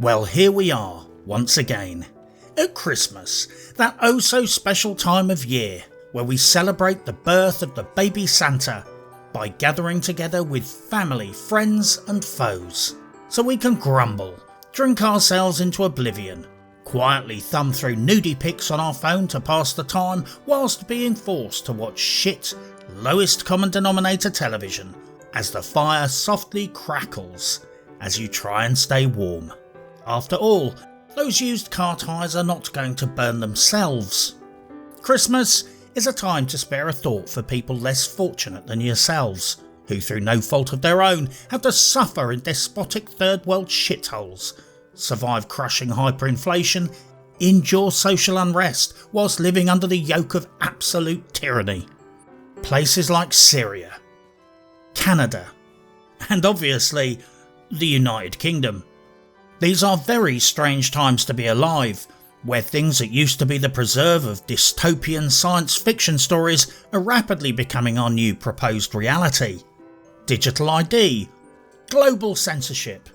Well, here we are, once again, at Christmas, that oh so special time of year where we celebrate the birth of the baby Santa by gathering together with family, friends and foes, so we can grumble, drink ourselves into oblivion, quietly thumb through nudie pics on our phone to pass the time whilst being forced to watch shit, lowest common denominator television as the fire softly crackles as you try and stay warm. After all, those used car tyres are not going to burn themselves. Christmas is a time to spare a thought for people less fortunate than yourselves, who through no fault of their own have to suffer in despotic third world shitholes, survive crushing hyperinflation, endure social unrest whilst living under the yoke of absolute tyranny. Places like Syria, Canada, and obviously the United Kingdom. These are very strange times to be alive, where things that used to be the preserve of dystopian science fiction stories are rapidly becoming our new proposed reality. Digital ID, global censorship,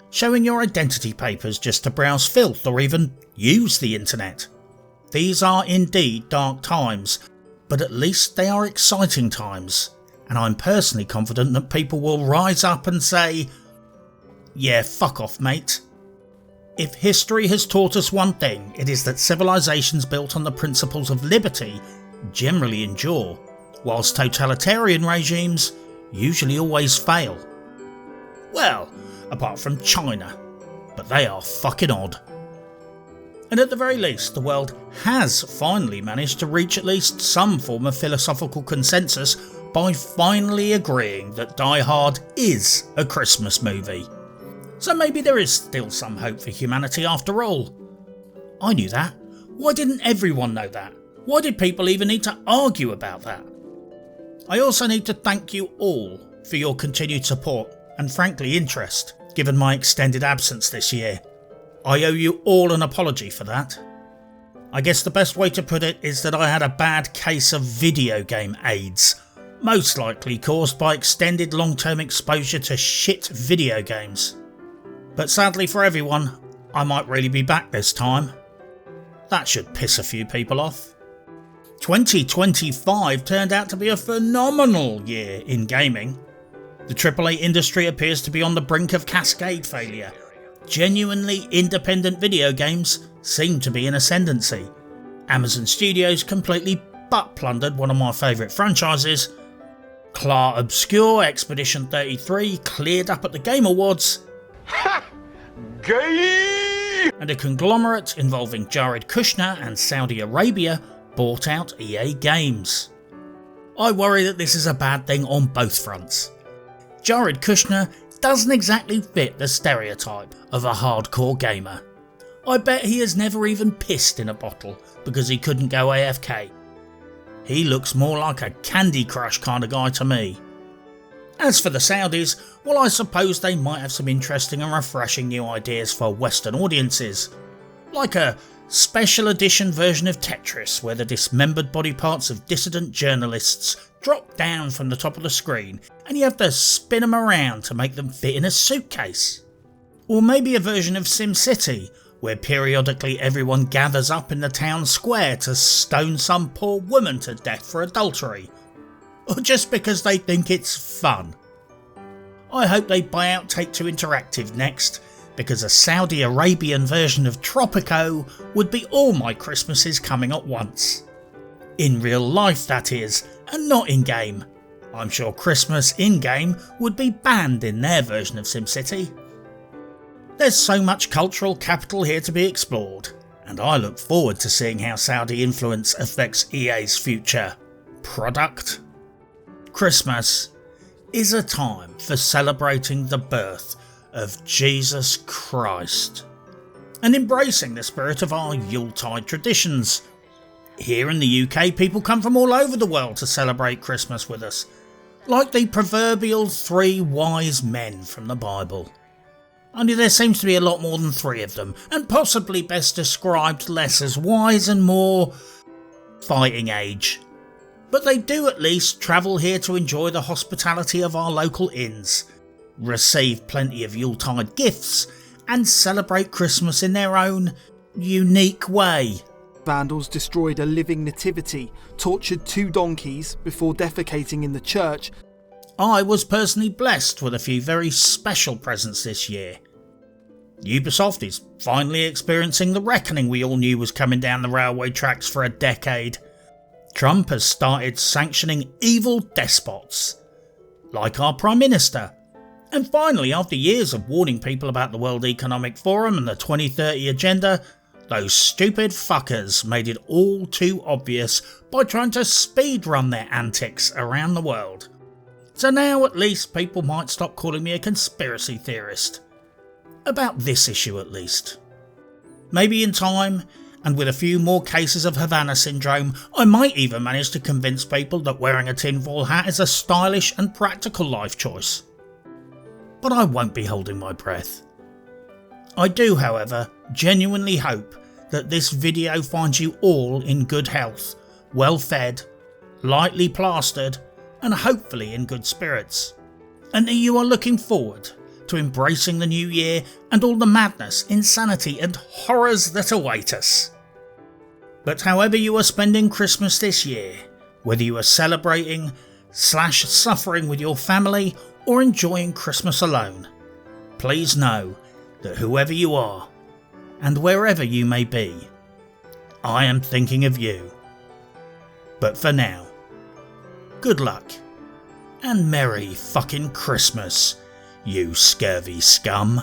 showing your identity papers just to browse filth or even use the internet. These are indeed dark times, but at least they are exciting times, and I'm personally confident that people will rise up and say, "Yeah, fuck off, mate." If history has taught us one thing, it is that civilizations built on the principles of liberty generally endure, whilst totalitarian regimes usually always fail. Well, apart from China, but they are fucking odd. And at the very least, the world has finally managed to reach at least some form of philosophical consensus by finally agreeing that Die Hard is a Christmas movie. So maybe there is still some hope for humanity after all. I knew that. Why didn't everyone know that? Why did people even need to argue about that? I also need to thank you all for your continued support and frankly interest, given my extended absence this year. I owe you all an apology for that. I guess the best way to put it is that I had a bad case of video game AIDS, most likely caused by extended long-term exposure to shit video games. But sadly for everyone, I might really be back this time. That should piss a few people off. 2025 turned out to be a phenomenal year in gaming. The AAA industry appears to be on the brink of cascade failure. Genuinely independent video games seem to be in ascendancy. Amazon Studios completely butt-plundered one of my favourite franchises. Clar Obscure Expedition 33 cleared up at the Game Awards. Ha! Gay! And a conglomerate involving Jared Kushner and Saudi Arabia bought out EA Games. I worry that this is a bad thing on both fronts. Jared Kushner doesn't exactly fit the stereotype of a hardcore gamer. I bet he has never even pissed in a bottle because he couldn't go AFK. He looks more like a Candy Crush kind of guy to me. As for the Saudis, well, I suppose they might have some interesting and refreshing new ideas for Western audiences. Like a special edition version of Tetris where the dismembered body parts of dissident journalists drop down from the top of the screen and you have to spin them around to make them fit in a suitcase. Or maybe a version of SimCity where periodically everyone gathers up in the town square to stone some poor woman to death for adultery. Or just because they think it's fun. I hope they buy out Take-Two Interactive next, because a Saudi Arabian version of Tropico would be all my Christmases coming at once. In real life, that is, and not in-game. I'm sure Christmas in-game would be banned in their version of SimCity. There's so much cultural capital here to be explored, and I look forward to seeing how Saudi influence affects EA's future product. Christmas is a time for celebrating the birth of Jesus Christ and embracing the spirit of our Yuletide traditions. Here in the UK, people come from all over the world to celebrate Christmas with us, like the proverbial 3 wise men from the Bible. Only there seems to be a lot more than 3 of them, and possibly best described less as wise and more fighting age. But they do at least travel here to enjoy the hospitality of our local inns, receive plenty of Yuletide gifts, and celebrate Christmas in their own unique way. Vandals destroyed a living nativity, tortured 2 donkeys before defecating in the church. I was personally blessed with a few very special presents this year. Ubisoft is finally experiencing the reckoning we all knew was coming down the railway tracks for a decade. Trump has started sanctioning evil despots, like our Prime Minister. And finally, after years of warning people about the World Economic Forum and the 2030 Agenda, those stupid fuckers made it all too obvious by trying to speedrun their antics around the world. So now at least people might stop calling me a conspiracy theorist. About this issue at least. Maybe in time, and with a few more cases of Havana syndrome, I might even manage to convince people that wearing a tinfoil hat is a stylish and practical life choice. But I won't be holding my breath. I do, however, genuinely hope that this video finds you all in good health, well fed, lightly plastered, and hopefully in good spirits, and that you are looking forward to embracing the new year and all the madness, insanity and horrors that await us. But however you are spending Christmas this year, whether you are celebrating / suffering with your family or enjoying Christmas alone, please know that whoever you are and wherever you may be, I am thinking of you. But for now, good luck and Merry fucking Christmas, you scurvy scum.